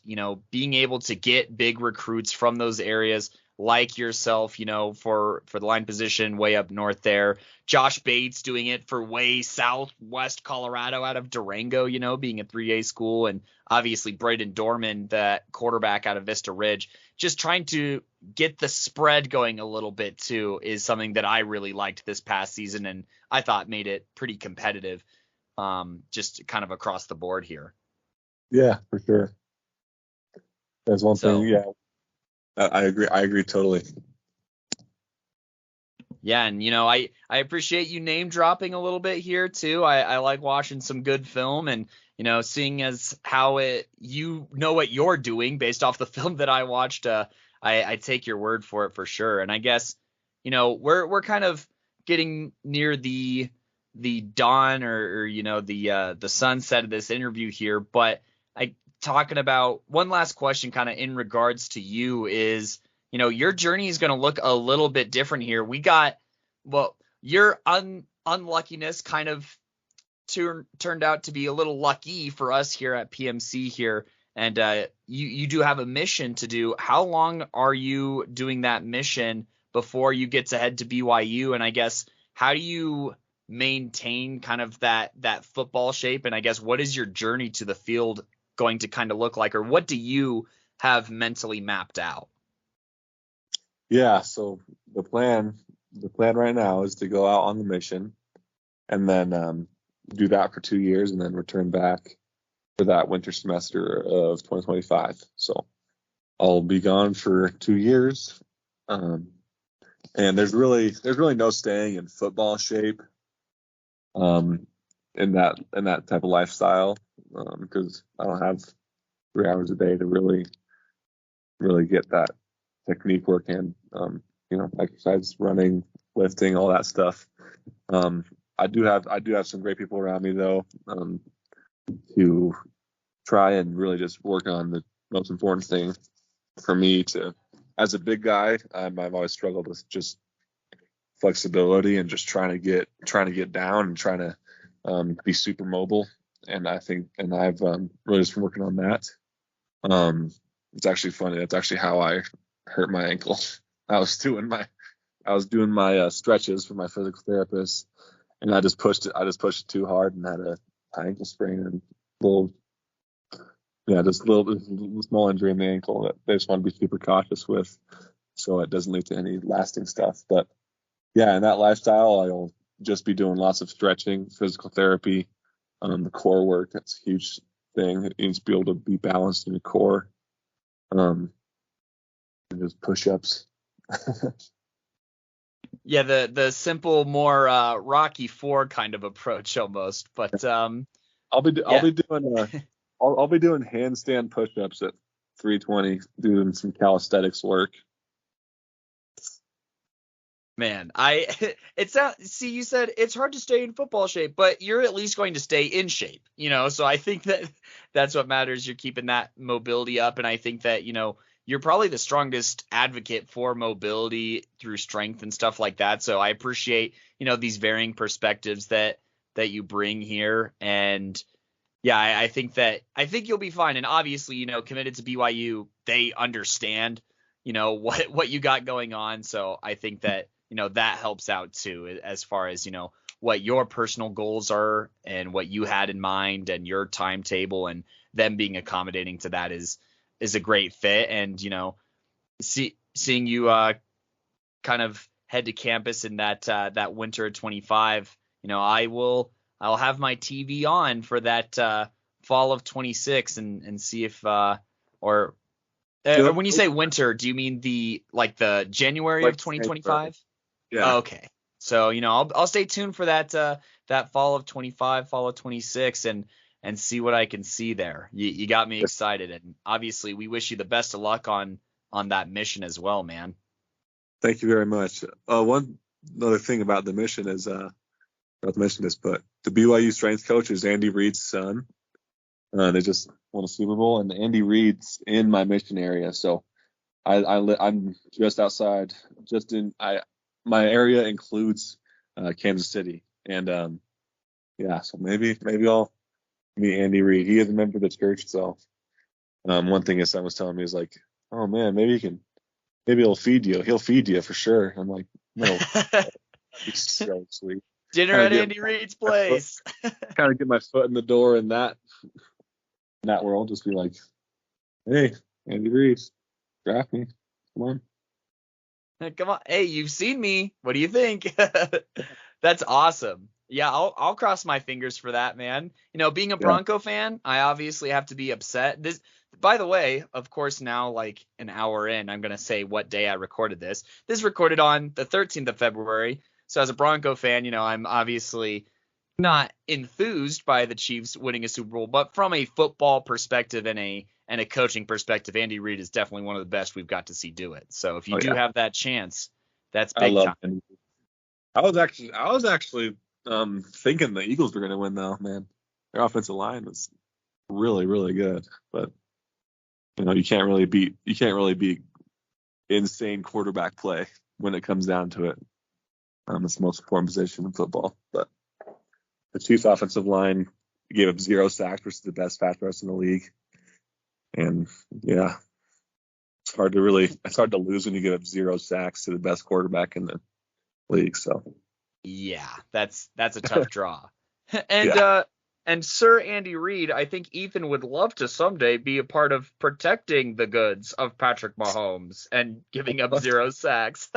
being able to get big recruits from those areas like yourself, for the line position way up north there. Josh Bates doing it for way southwest Colorado out of Durango, being a 3A school. And obviously Braden Dorman, that quarterback out of Vista Ridge, just trying to get the spread going a little bit too is something that I really liked this past season, and I thought made it pretty competitive, just kind of across the board here. Yeah, for sure. That's one thing. Yeah, I agree totally. Yeah, and I appreciate you name dropping a little bit here too. I like watching some good film, and seeing as how you know what you're doing based off the film that I watched. I take your word for it for sure. And I guess we're kind of getting near the dawn or the sunset of this interview here, but talking about one last question kind of in regards to you is, your journey is going to look a little bit different here. We got, your unluckiness kind of turned out to be a little lucky for us here at PMC here. And you do have a mission to do. How long are you doing that mission before you get to head to BYU? And I guess, how do you maintain kind of that football shape? And I guess, what is your journey to the field going to kind of look like, or what do you have mentally mapped out? Yeah, so the plan right now is to go out on the mission and then do that for 2 years and then return back for that winter semester of 2025. So I'll be gone for 2 years. And there's really no staying in football shape in that type of lifestyle, because I don't have 3 hours a day to really get that technique work and exercise, running, lifting, all that stuff. I do have some great people around me though, to try and really just work on the most important thing for me to, as a big guy, I've always struggled with just flexibility and just trying to get down and trying to be super mobile. And I've really just been working on that. It's actually funny. That's actually how I hurt my ankle. I was doing my stretches for my physical therapist, and I just pushed it too hard and had a ankle sprain and just a little small injury in the ankle that they just want to be super cautious with, so it doesn't lead to any lasting stuff. But yeah, in that lifestyle, I'll just be doing lots of stretching, physical therapy, the core work. That's a huge thing. It needs to be able to be balanced in your core. And just push-ups, Yeah, the simple, more Rocky IV kind of approach almost. But I'll yeah, be doing I'll be doing handstand push-ups at 320, doing some calisthenics work. man, it's see, you said it's hard to stay in football shape, but you're at least going to stay in shape, So I think that that's what matters. You're keeping that mobility up, and I think that you're probably the strongest advocate for mobility through strength and stuff like that. So I appreciate these varying perspectives that you bring here, and yeah, I think you'll be fine. And obviously, committed to BYU, they understand, what you got going on. So I think that, that helps out too, as far as, what your personal goals are and what you had in mind and your timetable, and them being accommodating to that is a great fit. And, seeing you kind of head to campus in that winter of 25, I'll have my TV on for that fall of 26 and see if or when you say winter, do you mean the January Like of 2025? Yeah. Okay. So, I'll stay tuned for that fall of 25, fall of 26 and see what I can see there. You got me excited, and obviously we wish you the best of luck on that mission as well, man. Thank you very much. One other thing about the mission is not to mention this, but the BYU strength coach is Andy Reid's son. They just won a Super Bowl, and Andy Reid's in my mission area, so I'm just outside. My area includes Kansas City, and so maybe I'll meet Andy Reid. He is a member of the church, so one thing his son was telling me is like, oh man, maybe he'll feed you. He'll feed you for sure. I'm like, no, he's so sweet. Dinner at Andy Reid's place. Kind of get my foot in the door in that world. Just be like, hey, Andy Reid, draft me. Come on. Come on. Hey, you've seen me. What do you think? That's awesome. Yeah, I'll cross my fingers for that, man. Being a Bronco fan, I obviously have to be upset. This, by the way, of course, now like an hour in, I'm going to say what day I recorded this. This is recorded on the 13th of February. So as a Bronco fan, I'm obviously not enthused by the Chiefs winning a Super Bowl, but from a football perspective and a coaching perspective, Andy Reid is definitely one of the best we've got to see do it. So if you do have that chance, that's big time. Andy. I was actually thinking the Eagles were going to win though, man. Their offensive line was really, really good, but you can't really beat insane quarterback play when it comes down to it. It's the most important position in football. But the Chiefs offensive line gave up 0 sacks versus the best pass rush in the league. And yeah, it's hard to lose when you give up 0 sacks to the best quarterback in the league. So yeah, that's a tough draw. And Sir Andy Reid, I think Ethan would love to someday be a part of protecting the goods of Patrick Mahomes and giving up 0 sacks.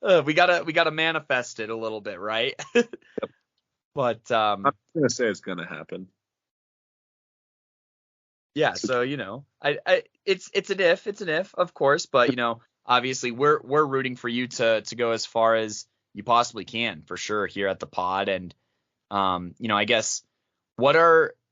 We gotta manifest it a little bit, right? Yep. But I'm gonna say it's gonna happen. Yeah, so it's an if, of course, but obviously we're rooting for you to go as far as you possibly can, for sure, here at the pod. And I guess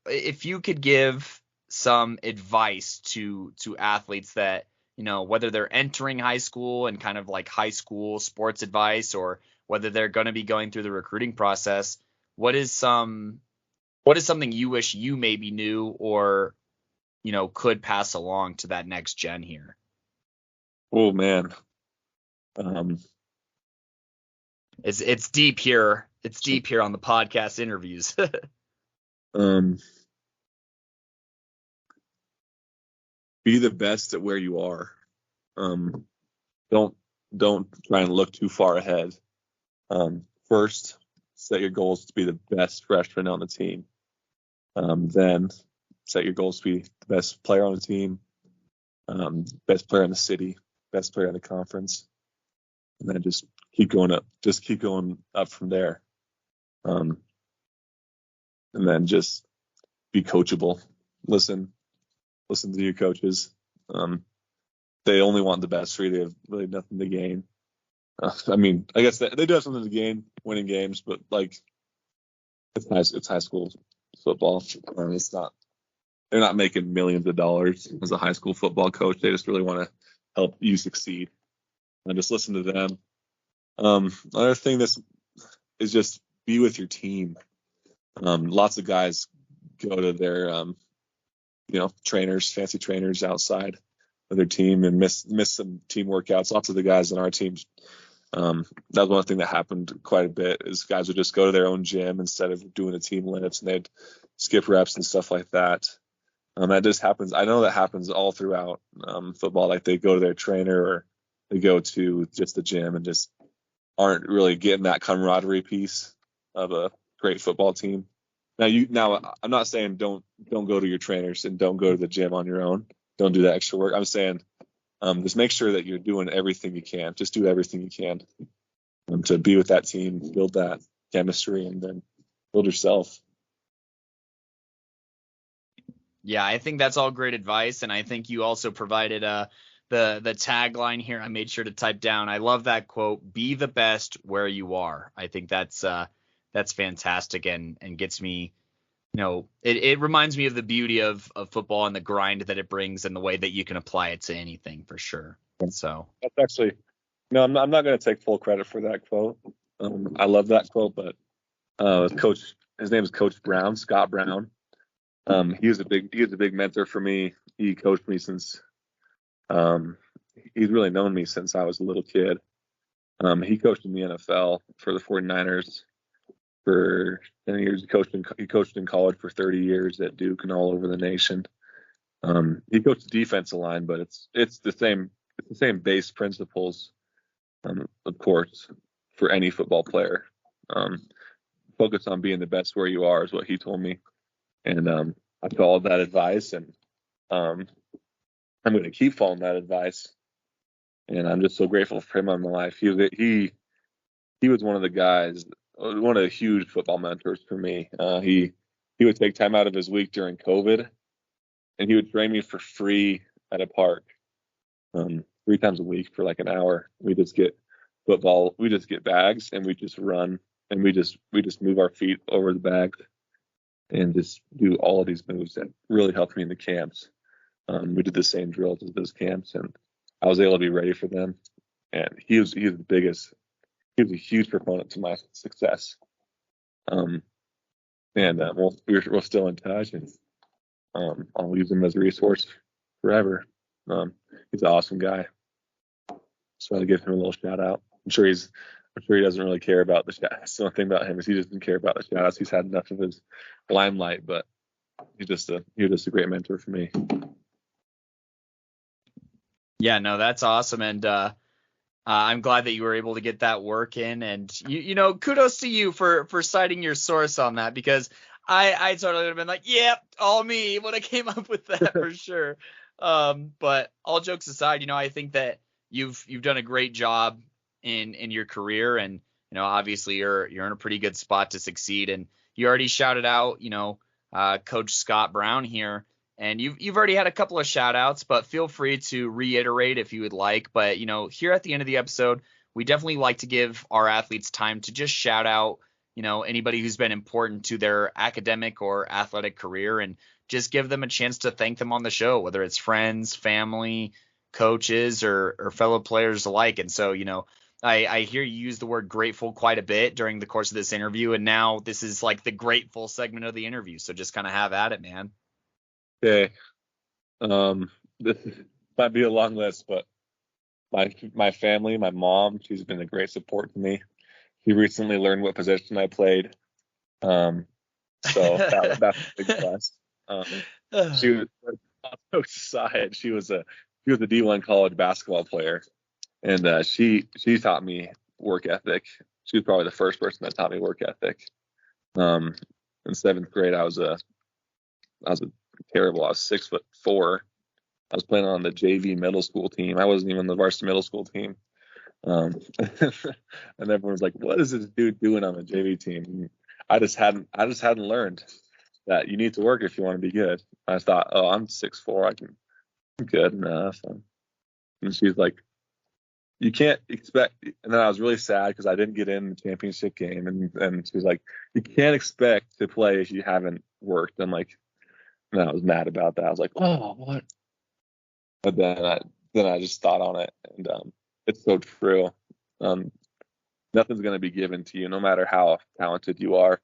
if you could give some advice to athletes that whether they're entering high school and kind of like high school sports advice, or whether they're going to be going through the recruiting process, what is something you wish you maybe knew or could pass along to that next gen here? Oh man. It's deep here. It's deep here on the podcast interviews. Be the best at where you are. Don't try and look too far ahead. First, set your goals to be the best freshman on the team. Then set your goals to be the best player on the team, best player in the city, best player in the conference, and then just keep going up. Just keep going up from there. And then just be coachable. Listen to your coaches. they only want the best for you. They have really nothing to gain. I mean, I guess they do have something to gain, winning games, but like it's nice. It's high school football. It's not. They're not making millions of dollars as a high school football coach. They just really want to help you succeed. And just listen to them. Another thing is just be with your team. Lots of guys go to their trainers, fancy trainers outside of their team and miss some team workouts. Lots of the guys in our teams, that was one thing that happened quite a bit, is guys would just go to their own gym instead of doing the team limits, and they'd skip reps and stuff like that. That just happens. I know that happens all throughout football. Like they go to their trainer or they go to just the gym and just aren't really getting that camaraderie piece of a great football team. Now I'm not saying don't go to your trainers and don't go to the gym on your own. Don't do that extra work. I'm saying just make sure that you're doing everything you can. Just do everything you can to be with that team, build that chemistry, and then build yourself. Yeah, I think that's all great advice, and I think you also provided the tagline here. I made sure to type down. I love that quote: "Be the best where you are." I think that's fantastic and gets me. It reminds me of the beauty of football and the grind that it brings and the way that you can apply it to anything for sure. So that's actually I'm not going to take full credit for that quote. I love that quote, but his name is Coach Brown, Scott Brown. He was a big mentor for me. He coached me since he's really known me since I was a little kid. He coached in the NFL for the 49ers for 10 years. He coached in college for 30 years at Duke and all over the nation. He coached the defensive line, but it's the same base principles, of course, for any football player. Focus on being the best where you are is what he told me. And I followed that advice, and I'm going to keep following that advice. And I'm just so grateful for him in my life. He was one of the guys, one of the huge football mentors for me. He would take time out of his week during COVID, and he would train me for free at a park, 3 times a week for like an hour. We just get bags, and we just run, and we just move our feet over the bags and just do all of these moves that really helped me in the camps. We did the same drills as those camps, and I was able to be ready for them. And he was the biggest. He was a huge proponent to my success. We're still in touch, and I'll use him as a resource forever. He's an awesome guy. So I'll give him a little shout out. I'm sure he doesn't really care about the shout outs. The only thing about him is he doesn't care about the shout outs. He's had enough of his limelight, but he was just a great mentor for me. Yeah, no, that's awesome. And I'm glad that you were able to get that work in, and kudos to you for citing your source on that, because I totally would have been like, yep, all me when I came up with that for sure. But all jokes aside, I think that you've done a great job in your career, and obviously you're in a pretty good spot to succeed. And you already shouted out, Coach Scott Brown here. And you've already had a couple of shout outs, but feel free to reiterate if you would like. But, here at the end of the episode, we definitely like to give our athletes time to just shout out, anybody who's been important to their academic or athletic career, and just give them a chance to thank them on the show, whether it's friends, family, coaches, or fellow players alike. And so, I hear you use the word grateful quite a bit during the course of this interview. And now this is like the grateful segment of the interview. So just kind of have at it, man. Okay. This might be a long list, but my family, my mom, she's been a great support to me. She recently learned what position I played. So that's a big plus. She was on coach side. She was a D1 college basketball player, and she taught me work ethic. She was probably the first person that taught me work ethic. In 7th grade, I was terrible. I was 6'4". I was playing on the JV middle school team. I wasn't even on the varsity middle school team. And everyone was like, "What is this dude doing on the JV team?" I just hadn't learned that you need to work if you want to be good. I thought, "Oh, I'm 6'4". I'm good enough." And she's like, you can't expect. And then I was really sad because I didn't get in the championship game. And she was like, you can't expect to play if you haven't worked. And like, and I was mad about that. I was like, oh, what? But then I just thought on it, and it's so true. Um, Nothing's going to be given to you, no matter how talented you are.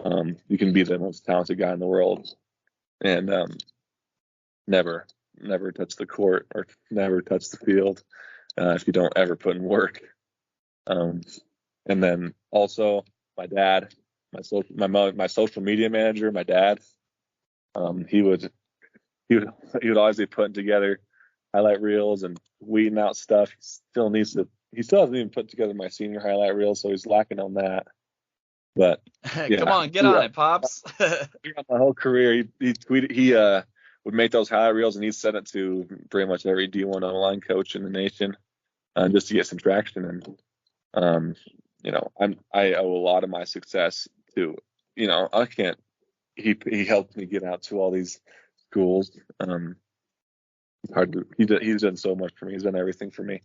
You can be the most talented guy in the world, and never touch the court or never touch the field if you don't ever put in work. And then also my dad, my social media manager, my dad, he would always be putting together highlight reels and weeding out stuff. He still hasn't even put together my senior highlight reel, so he's lacking on that. But yeah, Come on, get on it, Pops. throughout my whole career, he would make those highlight reels and he'd send it to pretty much every D1 online coach in the nation just to get some traction. And I owe a lot of my success to, I can't. He helped me get out to all these schools. He's done so much for me. He's done everything for me.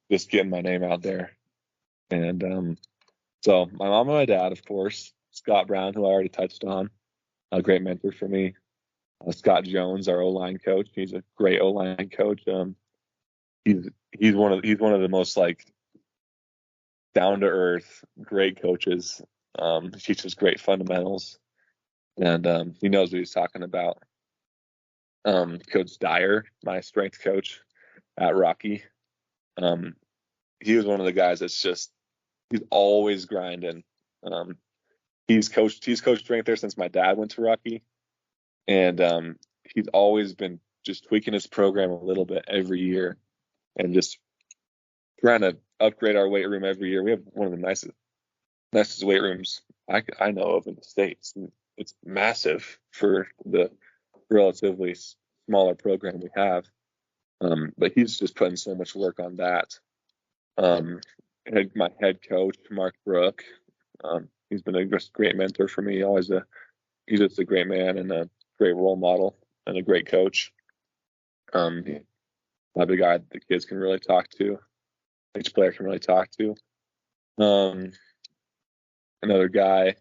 Just getting my name out there. And so my mom and my dad, of course, Scott Brown, who I already touched on, a great mentor for me. Scott Jones, our O-line coach. He's a great O-line coach. He's one of the most like down to earth, great coaches. He teaches great fundamentals, and he knows what he's talking about. Coach Dyer, my strength coach at Rocky, he was one of the guys he's always grinding. He's coached strength there since my dad went to Rocky, and he's always been just tweaking his program a little bit every year, and just trying to upgrade our weight room every year. We have one of the nicest weight rooms I know of in the States. It's massive for the relatively smaller program we have. But he's just putting so much work on that. My head coach, Mark Brook, he's been a great mentor for me. He's just a great man and a great role model and a great coach. Not a guy the kids can really talk to. Each player can really talk to. Another guy,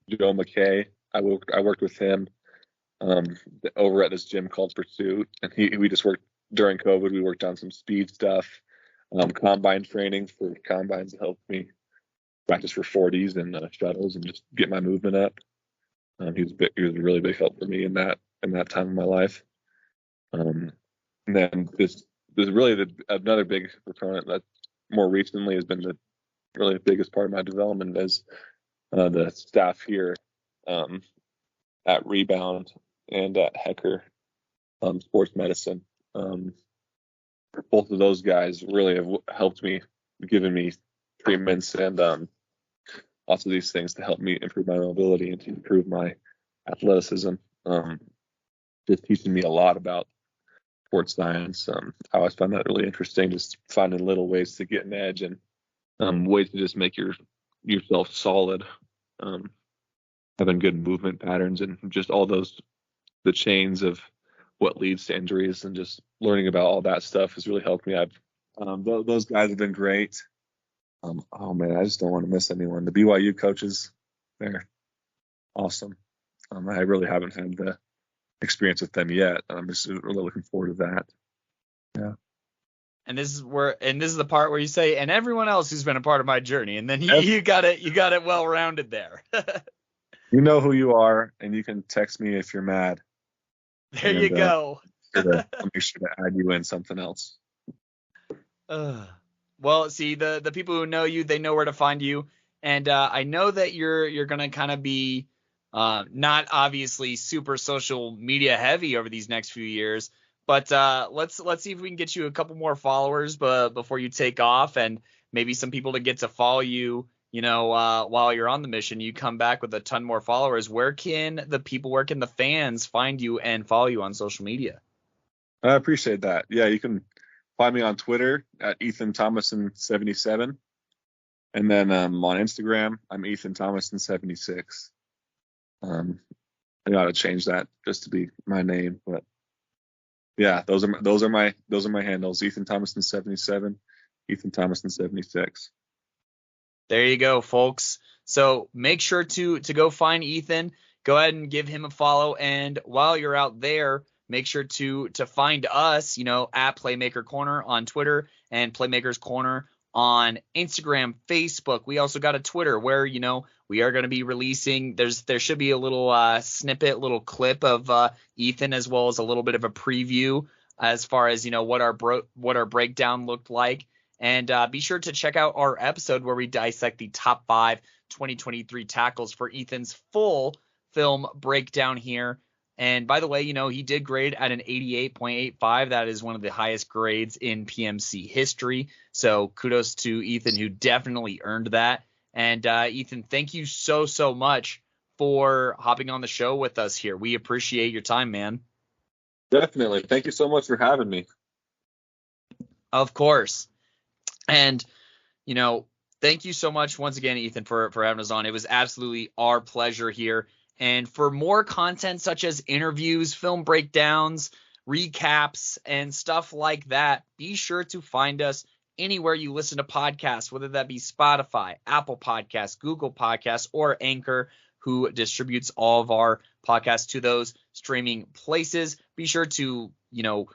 Joe McKay. I worked with him over at this gym called Pursuit, and we just worked during COVID. We worked on some speed stuff, combine training for combines to help me practice for 40s and shuttles and just get my movement up. He was a really big help for me in that time of my life. And then this really another big proponent that more recently has been the really biggest part of my development is the staff here at Rebound and at Hecker Sports Medicine. Both of those guys really have helped me, given me treatments and lots of these things to help me improve my mobility and to improve my athleticism. Just teaching me a lot about sports science. I always found that really interesting, just finding little ways to get an edge and ways to just make yourself solid. Having good movement patterns and just all the chains of what leads to injuries, and just learning about all that stuff has really helped me. Those guys have been great. Oh man, I just don't want to miss anyone. The BYU coaches, they're awesome. I really haven't had the experience with them yet. I'm just really looking forward to that. Yeah. And this is the part where you say, and everyone else who's been a part of my journey, and then you got it well rounded there. You know who you are, and you can text me if you're mad. There you go. I'll make sure to add you in something else. Well, see, the people who know you, they know where to find you, and I know that you're gonna kind of be not obviously super social media heavy over these next few years, but let's see if we can get you a couple more followers before you take off, and maybe some people to get to follow you. While you're on the mission, you come back with a ton more followers. Where can the fans find you and follow you on social media? I appreciate that. Yeah, you can find me on Twitter at Ethan Thomason 77, and then on Instagram I'm Ethan Thomason 76. I got to change that just to be my name, but Yeah, those are my handles. Ethan Thomason 77, Ethan Thomason 76. There you go, folks. So make sure to go find Ethan. Go ahead and give him a follow. And while you're out there, make sure to find us, at Playmaker Corner on Twitter and Playmakers Corner on Instagram, Facebook. We also got a Twitter where, we are going to be releasing. There should be a little snippet, little clip of Ethan, as well as a little bit of a preview as far as, what our breakdown looked like. And be sure to check out our episode where we dissect the top 5 2023 tackles for Ethan's full film breakdown here. And by the way, he did grade at an 88.85. That is one of the highest grades in PMC history. So kudos to Ethan, who definitely earned that. And Ethan, thank you so much for hopping on the show with us here. We appreciate your time, man. Definitely. Thank you so much for having me. Of course. And, thank you so much once again, Ethan, for having us on. It was absolutely our pleasure here. And for more content such as interviews, film breakdowns, recaps, and stuff like that, be sure to find us anywhere you listen to podcasts, whether that be Spotify, Apple Podcasts, Google Podcasts, or Anchor, who distributes all of our podcasts to those streaming places. Be sure to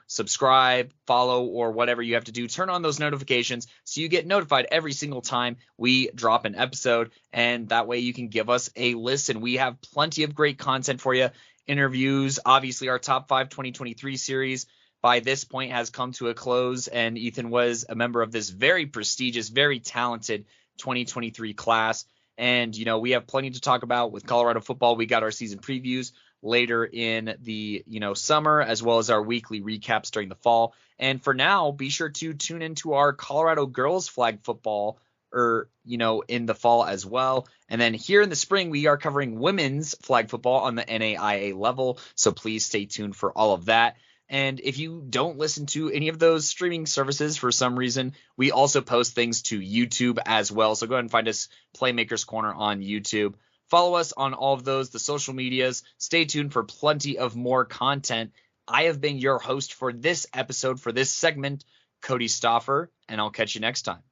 subscribe, follow, or whatever you have to do. Turn on those notifications so you get notified every single time we drop an episode, and that way you can give us a listen. We have plenty of great content for you. Interviews, obviously our top 5 2023 series by this point has come to a close, and Ethan was a member of this very prestigious, very talented 2023 class. And, we have plenty to talk about with Colorado football. We got our season previews later in the summer, as well as our weekly recaps during the fall. And for now, be sure to tune into our Colorado girls flag football in the fall as well. And then here in the spring, we are covering women's flag football on the NAIA level. So please stay tuned for all of that. And if you don't listen to any of those streaming services for some reason, we also post things to YouTube as well. So go ahead and find us, Playmakers Corner, on YouTube. Follow us on all of those, the social medias. Stay tuned for plenty of more content. I have been your host for this episode, for this segment, Cody Stauffer, and I'll catch you next time.